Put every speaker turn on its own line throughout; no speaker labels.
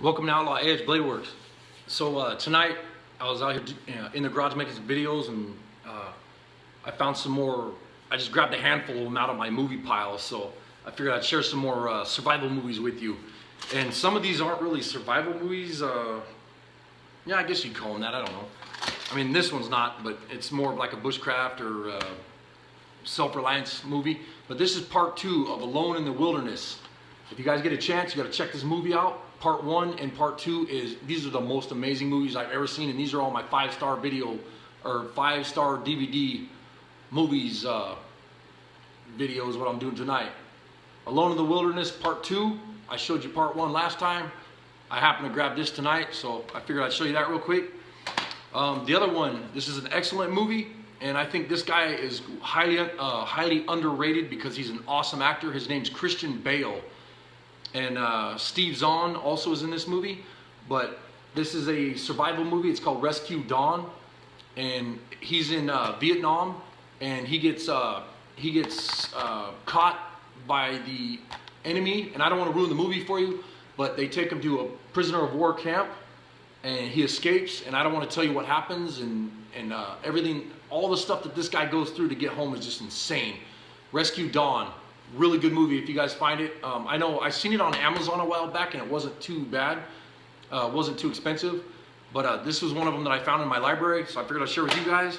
Welcome to Outlaw Edge Blade Works. So tonight I was out here in the garage making some videos, and I found some more. I just grabbed a handful of them out of my movie pile, so I figured I'd share some more survival movies with you. And some of these aren't really survival movies. Yeah, I guess you'd call them that. I don't know. I mean, this one's not, but it's more of like a bushcraft or self-reliance movie. But this is part 2 of Alone in the Wilderness. If you guys get a chance, you got to check this movie out. Part 1 and part 2 these are the most amazing movies I've ever seen, and these are all my 5-star video or 5-star DVD movies videos. What I'm doing tonight. Alone in the Wilderness part 2. I showed you part 1 last time. I happened to grab this tonight, so I figured I'd show you that real quick. The other one, this is an excellent movie, and I think this guy is highly underrated because he's an awesome actor. His name's Christian Bale. And Steve Zahn also is in this movie, but this is a survival movie. It's called Rescue Dawn, and he's in Vietnam, and he gets caught by the enemy. And I don't want to ruin the movie for you, but they take him to a prisoner of war camp, and he escapes. And I don't want to tell you what happens, and everything, all the stuff that this guy goes through to get home is just insane. Rescue Dawn. Really good movie if you guys find it. I know I seen it on Amazon a while back and it wasn't too bad. Wasn't too expensive. But this was one of them that I found in my library, so I figured I'd share with you guys.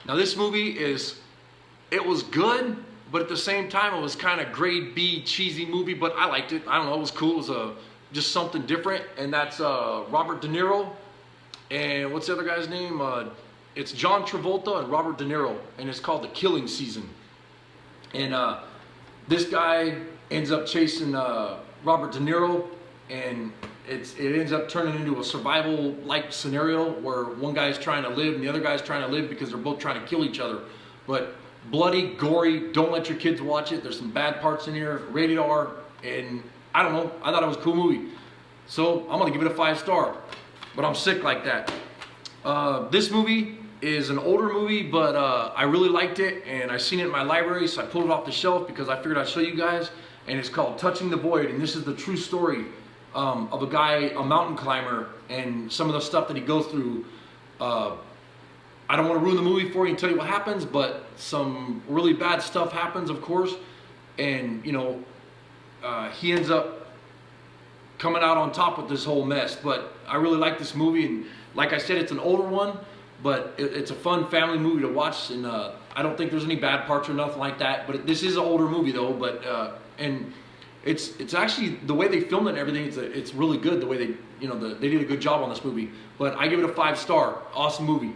Now this movie it was good, but at the same time it was kind of grade B cheesy movie, but I liked it. I don't know, it was cool. It was just something different. And that's Robert De Niro. And what's the other guy's name? It's John Travolta and Robert De Niro. And it's called The Killing Season. And this guy ends up chasing Robert De Niro, and it ends up turning into a survival-like scenario where one guy's trying to live and the other guy's trying to live because they're both trying to kill each other. But bloody, gory, don't let your kids watch it. There's some bad parts in here, rated R, and I don't know, I thought it was a cool movie. So I'm gonna give it a 5-star, but I'm sick like that. This movie is an older movie, but I really liked it, and I seen it in my library, so I pulled it off the shelf because I figured I'd show you guys. And it's called Touching the Void, and this is the true story of a guy, a mountain climber, and some of the stuff that he goes through. I don't want to ruin the movie for you and tell you what happens, but some really bad stuff happens, of course, and you know, he ends up coming out on top with this whole mess. But I really like this movie, and like I said, it's an older one, but it's a fun family movie to watch, and I don't think there's any bad parts or nothing like that. But this is an older movie though, but and it's actually, the way they filmed it and everything, it's really good. The way they, you know, they did a good job on this movie. But I give it a 5-star. Awesome movie.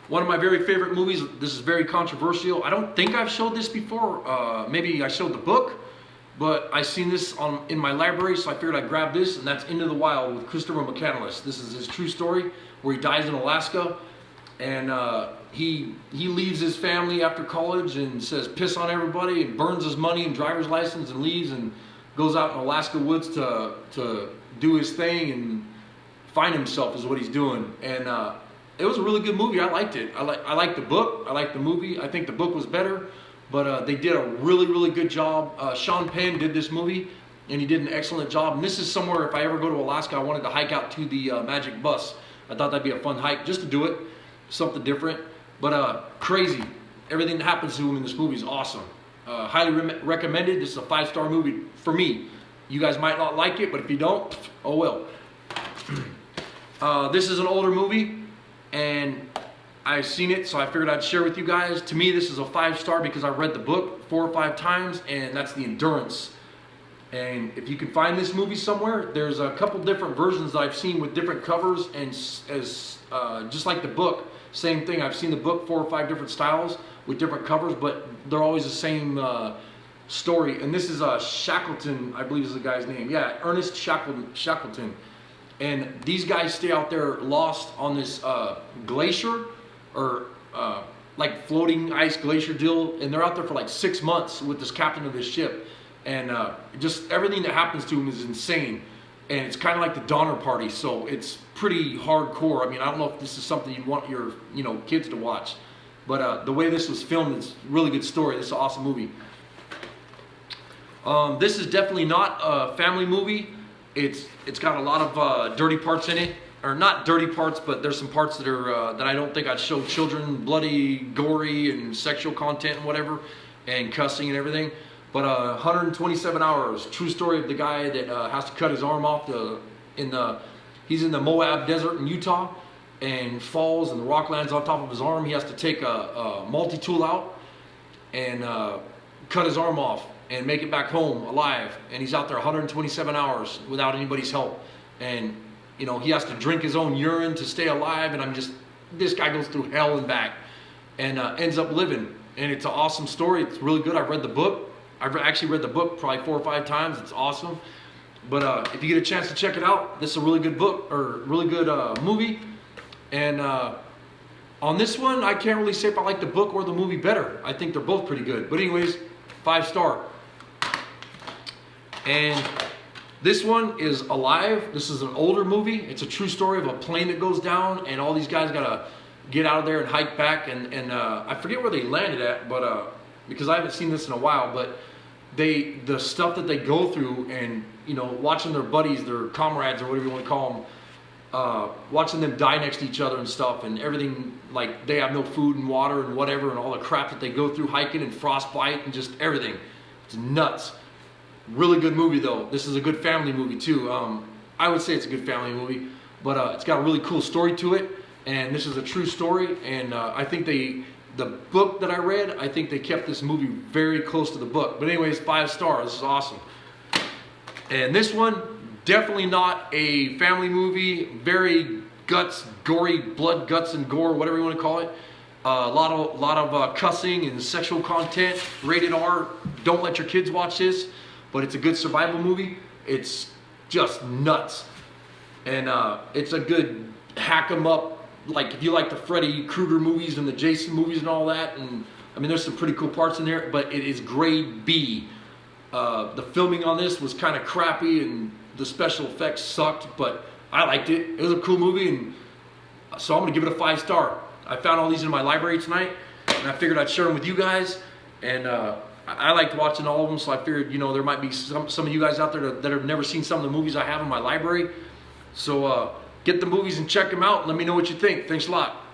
One of my very favorite movies. This is very controversial. I don't think I've showed this before. Maybe I showed the book, but I seen this in my library, so I figured I'd grab this, and that's Into the Wild with Christopher McCandless. This is his true story where he dies in Alaska, and he leaves his family after college and says piss on everybody and burns his money and driver's license and leaves and goes out in Alaska woods to do his thing and find himself is what he's doing. And it was a really good movie. I liked it. I liked the book. I liked the movie. I think the book was better, but they did a really good job. Sean Penn did this movie, and he did an excellent job. And this is somewhere, if I ever go to Alaska, I wanted to hike out to the Magic Bus. I thought that'd be a fun hike just to do it, something different. But crazy. Everything that happens to him in this movie is awesome. Highly recommended. This is a 5-star movie for me. You guys might not like it, but if you don't, oh well. This is an older movie, and I've seen it, so I figured I'd share with you guys. To me, this is a 5-star because I read the book 4 or 5 times, and that's The Endurance. And if you can find this movie somewhere, there's a couple different versions that I've seen with different covers, and just like the book, same thing. I've seen the book 4 or 5 different styles with different covers, but they're always the same story. And this is Shackleton, I believe is the guy's name. Yeah, Ernest Shackleton. And these guys stay out there lost on this glacier, or like floating ice glacier deal, and they're out there for like 6 months with this captain of this ship. And just everything that happens to him is insane. And it's kind of like the Donner Party, so it's pretty hardcore. I mean, I don't know if this is something you want your kids to watch, but the way this was filmed is a really good story. This is an awesome movie. This is definitely not a family movie. It's got a lot of dirty parts in it, or not dirty parts, but there's some parts that are that I don't think I'd show children, bloody, gory, and sexual content and whatever, and cussing and everything. But 127 hours, true story of the guy that has to cut his arm off he's in the Moab desert in Utah, and falls and the rock lands on top of his arm. He has to take a multi-tool out and cut his arm off and make it back home alive, and he's out there 127 hours without anybody's help, and you know, he has to drink his own urine to stay alive, and this guy goes through hell and back, and ends up living, and it's an awesome story. It's really good. I've read the book. I've actually read the book probably 4 or 5 times. It's awesome. But if you get a chance to check it out, this is a really good book, or really good movie. And on this one, I can't really say if I like the book or the movie better. I think they're both pretty good. But anyways, 5-star. And this one is Alive. This is an older movie. It's a true story of a plane that goes down, and all these guys gotta get out of there and hike back. And I forget where they landed at, but because I haven't seen this in a while. But the stuff that they go through, and you know, watching their buddies, their comrades, or whatever you want to call them, watching them die next to each other and stuff, and everything, like they have no food and water and whatever, and all the crap that they go through hiking, and frostbite and just everything. It's nuts. Really good movie though. This is a good family movie too. I would say it's a good family movie, but it's got a really cool story to it, and this is a true story. And I think the book that I read, I think they kept this movie very close to the book. But anyways, 5 stars. This is awesome. And this one, definitely not a family movie. Very gory, blood, guts, and gore, whatever you want to call it. A lot of cussing and sexual content. Rated R. Don't let your kids watch this. But it's a good survival movie. It's just nuts. And it's a good hack 'em up, like if you like the Freddy Krueger movies and the Jason movies and all that. And I mean, there's some pretty cool parts in there, but it is grade B. The filming on this was kind of crappy, and the special effects sucked, but I liked it. It was a cool movie, and so I'm gonna give it a 5-star. I found all these in my library tonight, and I figured I'd share them with you guys. And I liked watching all of them, so I figured, you know, there might be some of you guys out there that have never seen some of the movies I have in my library. So get the movies and check them out, and let me know what you think. Thanks a lot.